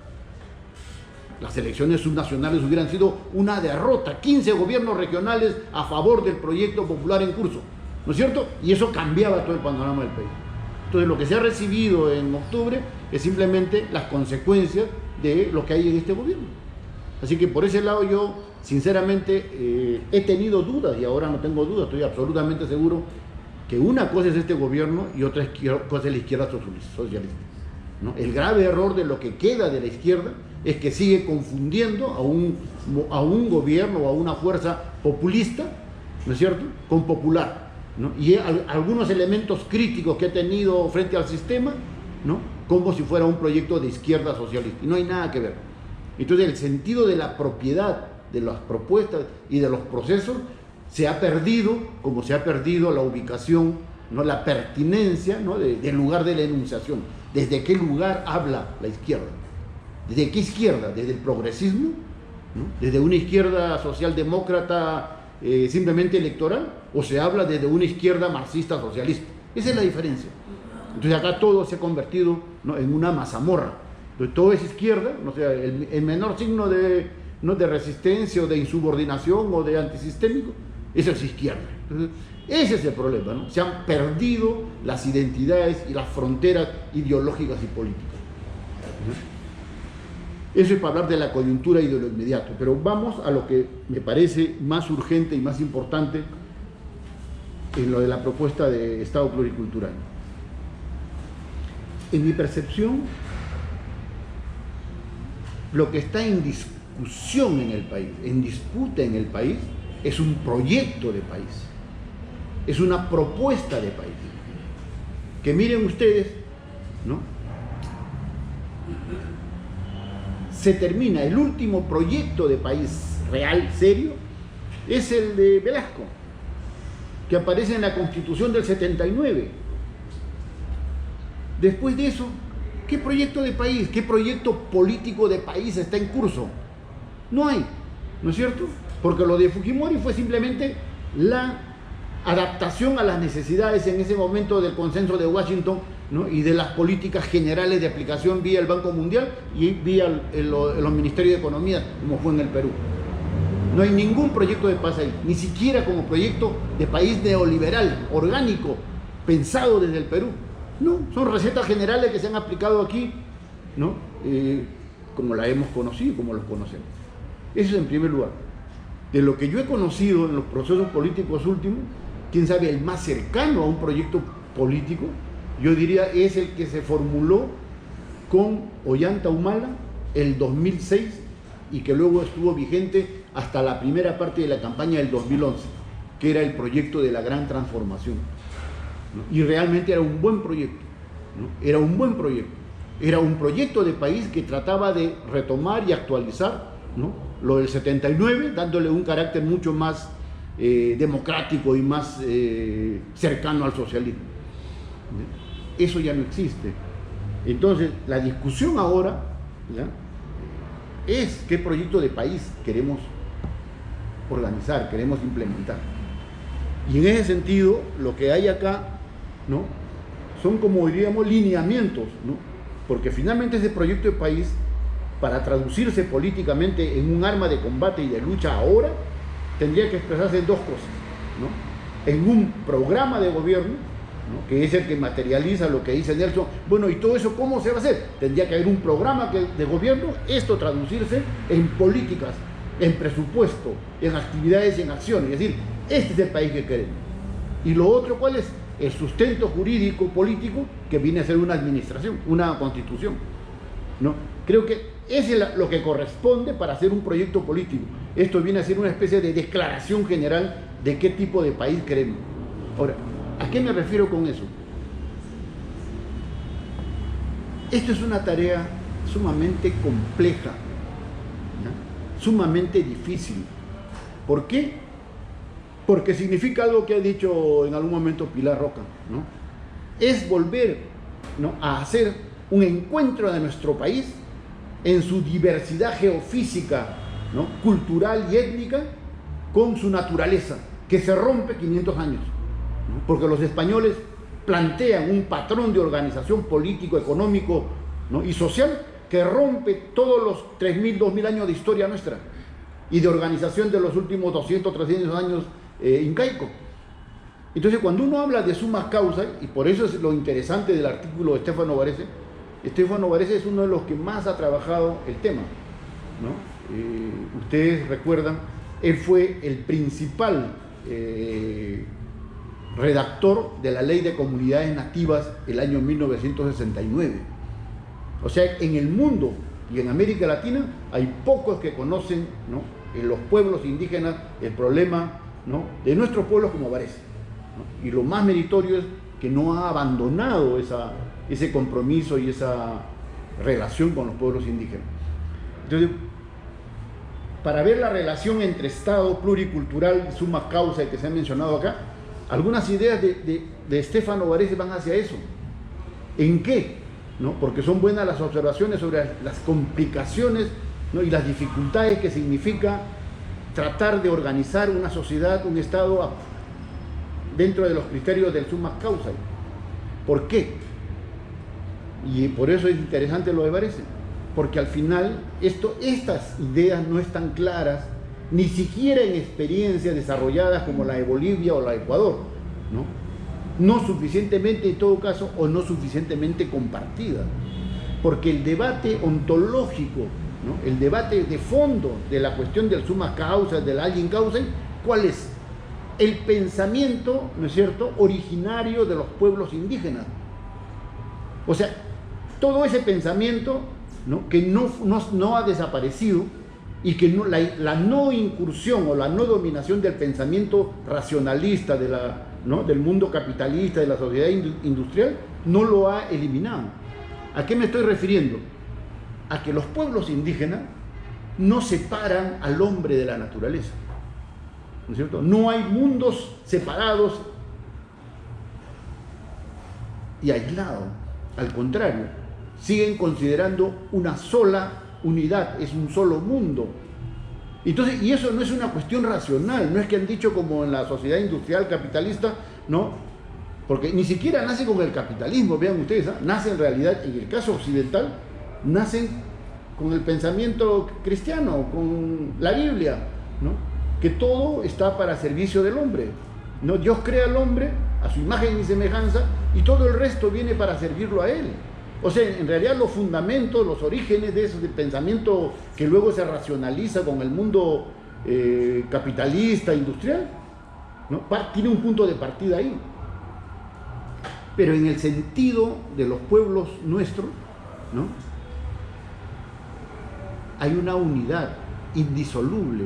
las elecciones subnacionales hubieran sido una derrota, 15 gobiernos regionales a favor del proyecto popular en curso, ¿no es cierto? Y eso cambiaba todo el panorama del país. Entonces lo que se ha recibido en octubre es simplemente las consecuencias de lo que hay en este gobierno. Así que por ese lado yo sinceramente he tenido dudas, y ahora no tengo dudas, estoy absolutamente seguro que una cosa es este gobierno y otra cosa es la izquierda socialista, ¿no? El grave error de lo que queda de la izquierda es que sigue confundiendo a un gobierno o a una fuerza populista, ¿no es cierto?, con popular, ¿no? Y algunos elementos críticos que ha tenido frente al sistema, ¿no?, como si fuera un proyecto de izquierda socialista, y no hay nada que ver. Entonces el sentido de la propiedad de las propuestas y de los procesos se ha perdido, como se ha perdido la ubicación, ¿no?, la pertinencia, ¿no?, del lugar de la enunciación. ¿Desde qué lugar habla la izquierda? ¿Desde qué izquierda? ¿Desde el progresismo? ¿No? ¿Desde una izquierda socialdemócrata simplemente electoral? ¿O se habla desde una izquierda marxista socialista? Esa es la diferencia. Entonces acá todo se ha convertido, ¿no?, en una mazamorra. Entonces todo es izquierda, o sea, el menor signo de, ¿no?, de resistencia o de insubordinación o de antisistémico, eso es izquierda. Entonces, ese es el problema, ¿no? Se han perdido las identidades y las fronteras ideológicas y políticas, ¿no? Eso es para hablar de la coyuntura y de lo inmediato, pero vamos a lo que me parece más urgente y más importante en lo de la propuesta de Estado pluricultural. En mi percepción, lo que está en discusión en el país, en disputa en el país, es un proyecto de país, es una propuesta de país. Que miren ustedes, ¿no?, se termina el último proyecto de país real, serio, es el de Velasco, que aparece en la Constitución del 79. Después de eso, ¿qué proyecto de país, qué proyecto político de país está en curso? No hay, ¿no es cierto? Porque lo de Fujimori fue simplemente la adaptación a las necesidades en ese momento del consenso de Washington, ¿no?, y de las políticas generales de aplicación vía el Banco Mundial y vía los Ministerios de Economía, como fue en el Perú. No hay ningún proyecto de paz ahí, ni siquiera como proyecto de país neoliberal, orgánico, pensado desde el Perú. No, son recetas generales que se han aplicado aquí, ¿no?, como la hemos conocido, como los conocemos. Eso es en primer lugar. De lo que yo he conocido en los procesos políticos últimos, quién sabe, el más cercano a un proyecto político, yo diría es el que se formuló con Ollanta Humala el 2006 y que luego estuvo vigente hasta la primera parte de la campaña del 2011, que era el proyecto de la gran transformación, ¿no? Y realmente era un buen proyecto, ¿no? Era un buen proyecto. Era un proyecto de país que trataba de retomar y actualizar, ¿no?, lo del 79, dándole un carácter mucho más democrático y más cercano al socialismo. Eso ya no existe. Entonces, la discusión ahora, ¿ya?, es qué proyecto de país queremos organizar, queremos implementar. Y en ese sentido, lo que hay acá, ¿no?, son, como diríamos, lineamientos, ¿no?, porque finalmente ese proyecto de país, para traducirse políticamente en un arma de combate y de lucha ahora, tendría que expresarse en dos cosas, ¿no? En un programa de gobierno, ¿no?, que es el que materializa lo que dice Nelson. Bueno, ¿y todo eso cómo se va a hacer? Tendría que haber un programa de gobierno, esto traducirse en políticas, en presupuesto, en actividades y en acciones. Es decir, este es el país que queremos. Y lo otro, ¿cuál es? El sustento jurídico, político, que viene a ser una administración, una constitución, ¿no? Creo que eso es lo que corresponde para hacer un proyecto político. Esto viene a ser una especie de declaración general de qué tipo de país queremos. Ahora, ¿a qué me refiero con eso? Esto es una tarea sumamente compleja, ¿ya? Sumamente difícil. ¿Por qué? Porque significa algo que ha dicho en algún momento Pilar Roca, ¿no? Es volver, ¿no?, a hacer un encuentro de nuestro país en su diversidad geofísica, ¿no?, cultural y étnica, con su naturaleza, que se rompe 500 años, ¿no? Porque los españoles plantean un patrón de organización político, económico, ¿no?, y social que rompe todos los 3.000, 2.000 años de historia nuestra y de organización de los últimos 200, 300 años incaico. Entonces, cuando uno habla de summa causa, y por eso es lo interesante del artículo de Stefano Varese es uno de los que más ha trabajado el tema, ¿no? Ustedes recuerdan, él fue el principal redactor de la Ley de Comunidades Nativas el año 1969. O sea, en el mundo y en América Latina hay pocos que conocen, ¿no?, en los pueblos indígenas el problema, ¿no?, de nuestros pueblos como Varese, ¿no? Y lo más meritorio es que no ha abandonado ese compromiso y esa relación con los pueblos indígenas. Entonces, para ver la relación entre Estado pluricultural y summa causa que se ha mencionado acá, algunas ideas de Stefano Varese van hacia eso. ¿En qué? ¿No? Porque son buenas las observaciones sobre las complicaciones, ¿no?, y las dificultades que significa tratar de organizar una sociedad, un Estado dentro de los criterios del summa causa. ¿Por qué? Y por eso es interesante lo de Varese, porque al final estas ideas no están claras, ni siquiera en experiencias desarrolladas como la de Bolivia o la de Ecuador, ¿no? No suficientemente, en todo caso, o no suficientemente compartida, porque el debate ontológico, ¿no?, el debate de fondo de la cuestión del summa causa, del agin causa, ¿cuál es? El pensamiento, ¿no es cierto?, originario de los pueblos indígenas. O sea, todo ese pensamiento, ¿no?, que no ha desaparecido, y que la no incursión o la no dominación del pensamiento racionalista ¿no?, del mundo capitalista, de la sociedad industrial, no lo ha eliminado. ¿A qué me estoy refiriendo? A que los pueblos indígenas no separan al hombre de la naturaleza, ¿no es cierto? No hay mundos separados y aislados. Al contrario, siguen considerando una sola unidad, es un solo mundo. Entonces, y eso no es una cuestión racional, no es que han dicho como en la sociedad industrial capitalista, no, porque ni siquiera nace con el capitalismo, vean ustedes, ¿eh? Nace en realidad, en el caso occidental, nacen con el pensamiento cristiano, con la Biblia, ¿no?, que todo está para servicio del hombre, ¿no? Dios crea al hombre a su imagen y semejanza, y todo el resto viene para servirlo a él. O sea, en realidad los fundamentos, los orígenes de ese pensamiento que luego se racionaliza con el mundo capitalista, industrial, ¿no?, tiene un punto de partida ahí. Pero en el sentido de los pueblos nuestros, ¿no?, hay una unidad indisoluble.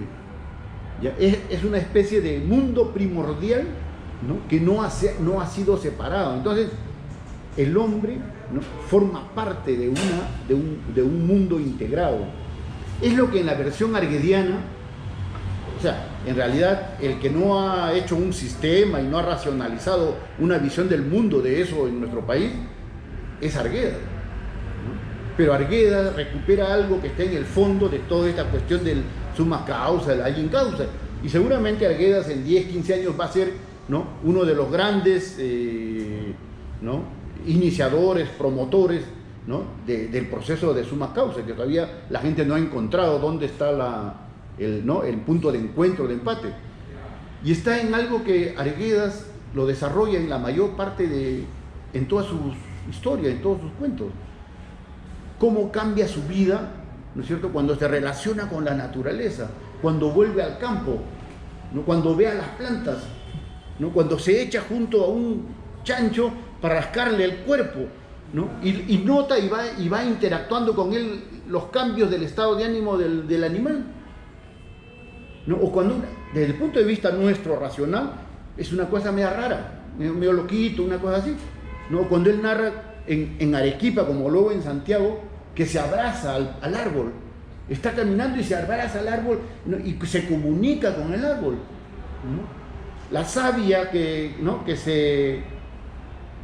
¿Ya? Es una especie de mundo primordial, ¿no?, que no ha sido separado. Entonces, el hombre, ¿no?, forma parte de un mundo integrado. Es lo que en la versión arguediana, o sea, en realidad el que no ha hecho un sistema y no ha racionalizado una visión del mundo de eso en nuestro país, es Arguedas, ¿no? Pero Arguedas recupera algo que está en el fondo de toda esta cuestión del summa causa, del agin causa, y seguramente Arguedas en 10, 15 años va a ser, ¿no?, uno de los grandes, ¿no?, iniciadores, promotores, ¿no?, del proceso de summa causa, que todavía la gente no ha encontrado dónde está el punto de encuentro, de empate. Y está en algo que Arguedas lo desarrolla en la mayor parte en toda su historia, en todos sus cuentos. Cómo cambia su vida, ¿no es cierto?, cuando se relaciona con la naturaleza, cuando vuelve al campo, ¿no?, cuando ve a las plantas, ¿no?, cuando se echa junto a un chancho para rascarle el cuerpo, ¿no?, y nota y va interactuando con él los cambios del estado de ánimo del animal, ¿no? O cuando, desde el punto de vista nuestro racional, es una cosa media rara, medio loquito, una cosa así, ¿no? Cuando él narra en Arequipa, como luego en Santiago, que se abraza al árbol. Está caminando y se abraza al árbol, ¿no? Y se comunica con el árbol, ¿no? La savia que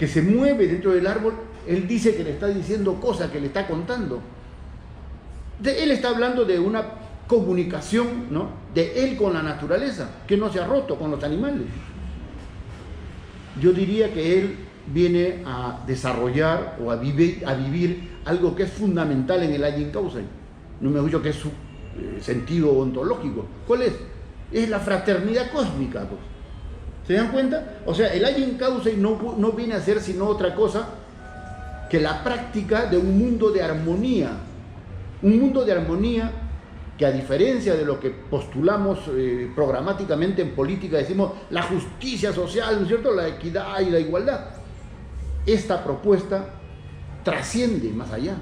se mueve dentro del árbol, él dice que le está diciendo cosas, que le está contando. Él está hablando de una comunicación, ¿no?, de él con la naturaleza, que no se ha roto con los animales. Yo diría que él viene a desarrollar o a vivir algo que es fundamental en el Ayin Kawsay. No me dicho que es su sentido ontológico. ¿Cuál es? Es la fraternidad cósmica, pues. ¿Se dan cuenta? O sea, el Ayin Kawsay no viene a ser sino otra cosa que la práctica de un mundo de armonía. Un mundo de armonía que, a diferencia de lo que postulamos programáticamente en política, decimos la justicia social, ¿no es cierto?, la equidad y la igualdad. Esta propuesta trasciende más allá.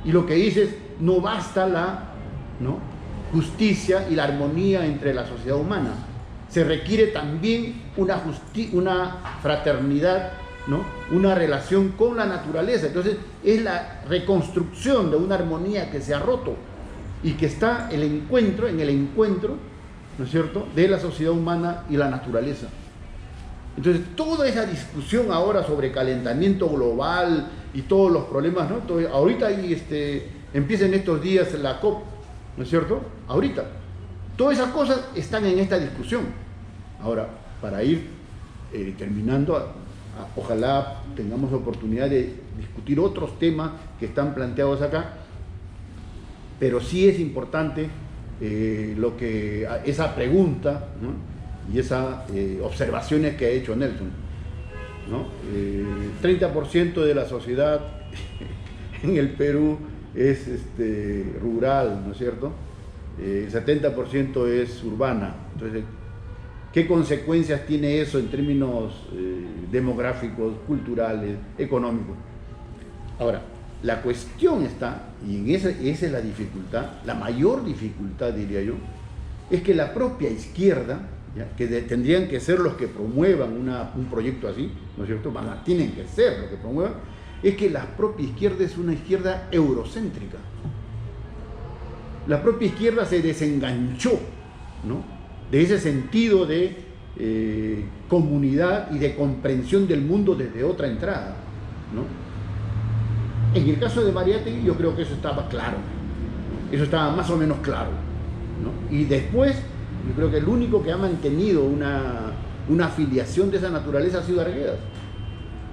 Y lo que dice es, no basta la, ¿no?, justicia y la armonía entre la sociedad humana. Se requiere también una fraternidad, ¿no?, una relación con la naturaleza. Entonces es la reconstrucción de una armonía que se ha roto y que está en el encuentro, ¿no es cierto?, de la sociedad humana y la naturaleza. Entonces toda esa discusión ahora sobre calentamiento global y todos los problemas, ¿no?, ahorita empieza en estos días la COP, ¿no es cierto?, ahorita. Todas esas cosas están en esta discusión. Ahora, para ir terminando, ojalá tengamos oportunidad de discutir otros temas que están planteados acá, pero sí es importante esa pregunta, ¿no?, y esas observaciones que ha hecho Nelson, ¿no? 30% de la sociedad en el Perú es rural, ¿no es cierto? 70% es urbana. Entonces, ¿qué consecuencias tiene eso en términos demográficos, culturales, económicos? Ahora, la cuestión está, y esa es la dificultad, la mayor dificultad, diría yo, es que la propia izquierda, ¿ya?, que tendrían que ser los que promuevan un proyecto así, ¿no es cierto?, tienen que ser los que promuevan, es que la propia izquierda es una izquierda eurocéntrica. La propia izquierda se desenganchó, ¿no?, de ese sentido de comunidad y de comprensión del mundo desde otra entrada, ¿no? En el caso de Mariátegui yo creo que eso estaba claro, ¿no? Eso estaba más o menos claro, ¿no? Y después yo creo que el único que ha mantenido una afiliación de esa naturaleza ha sido Arguedas,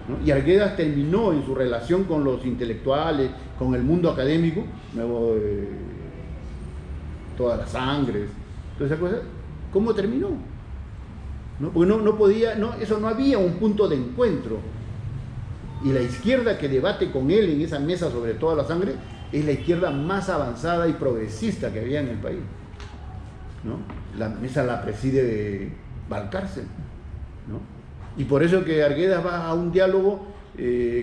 ¿no? Y Arguedas terminó en su relación con los intelectuales, con el mundo académico, todas las sangres, todas esas cosas. ¿Cómo terminó? ¿No? Porque eso no había un punto de encuentro. Y la izquierda que debate con él en esa mesa sobre toda la sangre es la izquierda más avanzada y progresista que había en el país, ¿no? La mesa la preside Valcárcel, ¿no? Y por eso que Arguedas va a un diálogo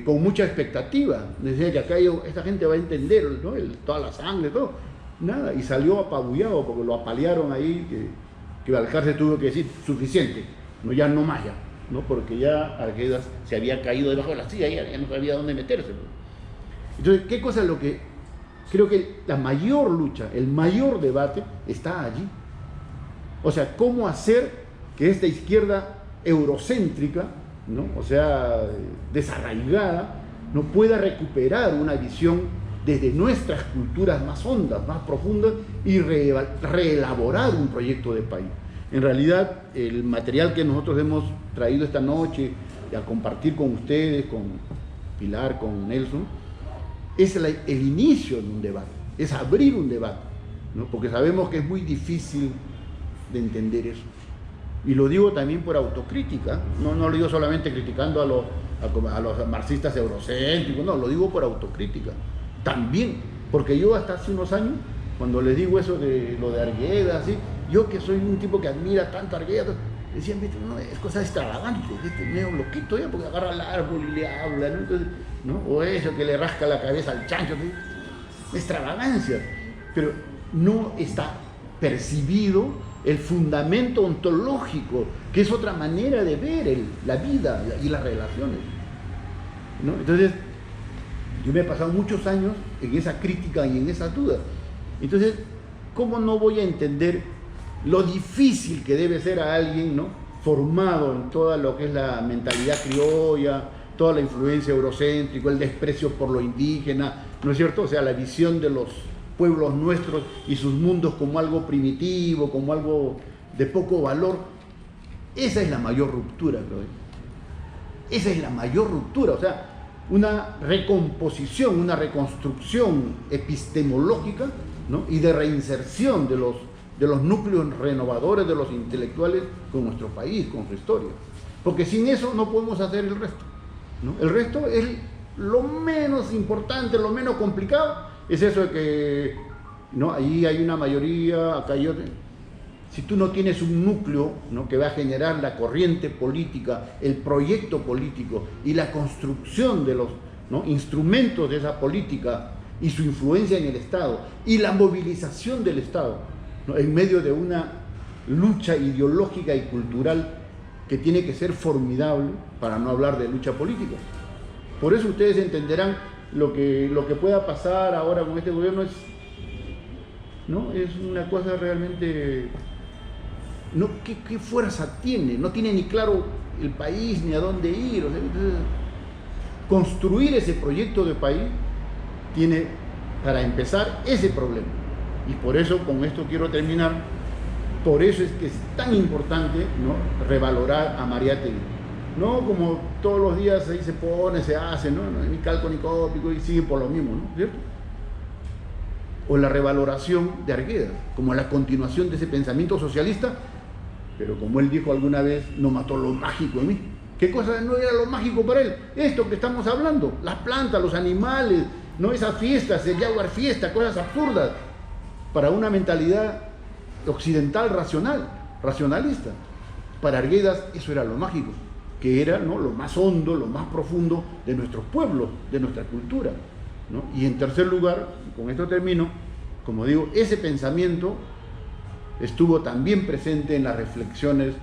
con mucha expectativa. Decía que acá esta gente va a entender, ¿no?, toda la sangre, todo. Nada, y salió apabullado porque lo apalearon ahí, que Valcárcel tuvo que decir suficiente, no, ya no más ya, ¿no?, porque ya Arguedas se había caído debajo de la silla, ya no sabía dónde meterse. Entonces, ¿qué cosa es lo que creo que la mayor lucha, el mayor debate está allí? O sea, cómo hacer que esta izquierda eurocéntrica, ¿no?, o sea, desarraigada, no pueda recuperar una visión desde nuestras culturas más hondas, más profundas, y reelaborar un proyecto de país. En realidad, el material que nosotros hemos traído esta noche a compartir con ustedes, con Pilar, con Nelson, es el inicio de un debate, es abrir un debate, ¿no?, porque sabemos que es muy difícil de entender eso. Y lo digo también por autocrítica, no lo digo solamente criticando a los marxistas eurocéntricos, no, lo digo por autocrítica también, porque yo hasta hace unos años, cuando les digo eso de lo de Arguedas, ¿sí?, yo que soy un tipo que admira tanto a Arguedas, decían, viste, no, es cosa extravagante, medio loquito ya, porque agarra el árbol y le habla, ¿no? Entonces, ¿no? O eso que le rasca la cabeza al chancho, ¿sí?, extravagancia, pero no está percibido el fundamento ontológico, que es otra manera de ver la vida y las relaciones, ¿no? Entonces, Yo me he pasado muchos años en esa crítica y en esa duda. Entonces, ¿cómo no voy a entender lo difícil que debe ser a alguien, ¿no?, formado en toda lo que es la mentalidad criolla, toda la influencia eurocéntrica, el desprecio por lo indígena, ¿no es cierto? O sea, la visión de los pueblos nuestros y sus mundos como algo primitivo, como algo de poco valor. Esa es la mayor ruptura, creo. Esa es la mayor ruptura, o sea, una recomposición, una reconstrucción epistemológica, ¿no?, y de reinserción de los núcleos renovadores de los intelectuales con nuestro país, con su historia. Porque sin eso no podemos hacer el resto, ¿no? El resto es lo menos importante, lo menos complicado, es eso de que, ¿no?, ahí hay una mayoría, acá hay otra. Si tú no tienes un núcleo, ¿no?, que va a generar la corriente política, el proyecto político y la construcción de los, ¿no?, instrumentos de esa política y su influencia en el Estado y la movilización del Estado, ¿no?, en medio de una lucha ideológica y cultural que tiene que ser formidable, para no hablar de lucha política. Por eso ustedes entenderán lo que pueda pasar ahora con este gobierno es una cosa realmente... No, ¿qué fuerza tiene? No tiene ni claro el país ni a dónde ir. O sea, entonces, construir ese proyecto de país tiene, para empezar, ese problema. Y por eso, con esto quiero terminar, por eso es que es tan importante, ¿no?, revalorar a Mariátegui. No como todos los días ahí se pone, se hace, ¿no? Ni calco ni cópico y sigue por lo mismo, ¿no? ¿Cierto? O la revaloración de Arguedas, como la continuación de ese pensamiento socialista, pero como él dijo alguna vez, no mató lo mágico en mí. ¿Qué cosa no era lo mágico para él? Esto que estamos hablando, las plantas, los animales, no esas fiestas, el jaguar fiesta, cosas absurdas, para una mentalidad occidental racionalista. Para Arguedas eso era lo mágico, que era, ¿no?, lo más hondo, lo más profundo de nuestros pueblos, de nuestra cultura, ¿no? Y en tercer lugar, con esto termino, como digo, ese pensamiento estuvo también presente en las reflexiones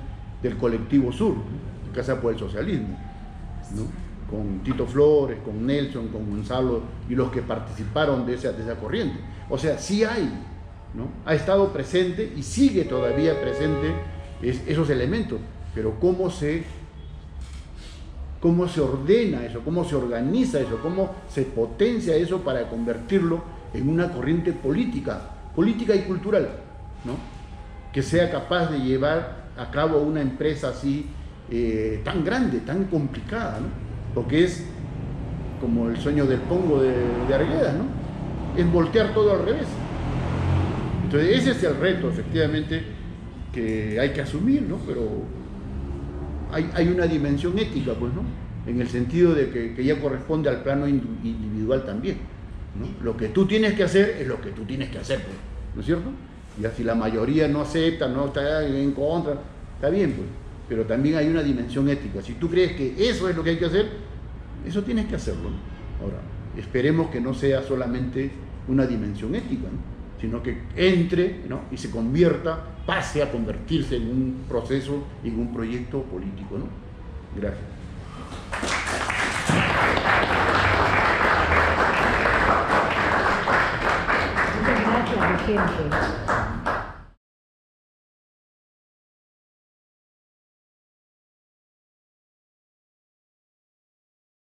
del colectivo Sur, ¿no?, Casa por el Socialismo, ¿no?, con Tito Flores, con Nelson, con Gonzalo y los que participaron de esa corriente. O sea, sí hay, ¿no?, ha estado presente y sigue todavía presente esos elementos, pero ¿cómo se ordena eso? ¿Cómo se organiza eso? ¿Cómo se potencia eso para convertirlo en una corriente política y cultural, ¿no?, que sea capaz de llevar a cabo una empresa así tan grande, tan complicada, ¿no? Porque es como el sueño del Pongo de Arguedas, ¿no? Es voltear todo al revés. Entonces ese es el reto, efectivamente, que hay que asumir, ¿no? Pero hay una dimensión ética, pues, ¿no?, en el sentido de que ya corresponde al plano individual también, ¿no? Lo que tú tienes que hacer es lo que tú tienes que hacer, pues, ¿no es cierto? Y así la mayoría no acepta, no está en contra, está bien, pues, pero también hay una dimensión ética. Si tú crees que eso es lo que hay que hacer, eso tienes que hacerlo, ¿no? Ahora, esperemos que no sea solamente una dimensión ética, ¿no?, sino que entre, ¿no?, y se convierta, pase a convertirse en un proceso y en un proyecto político, ¿no? Gracias. Muchas gracias, Vicente.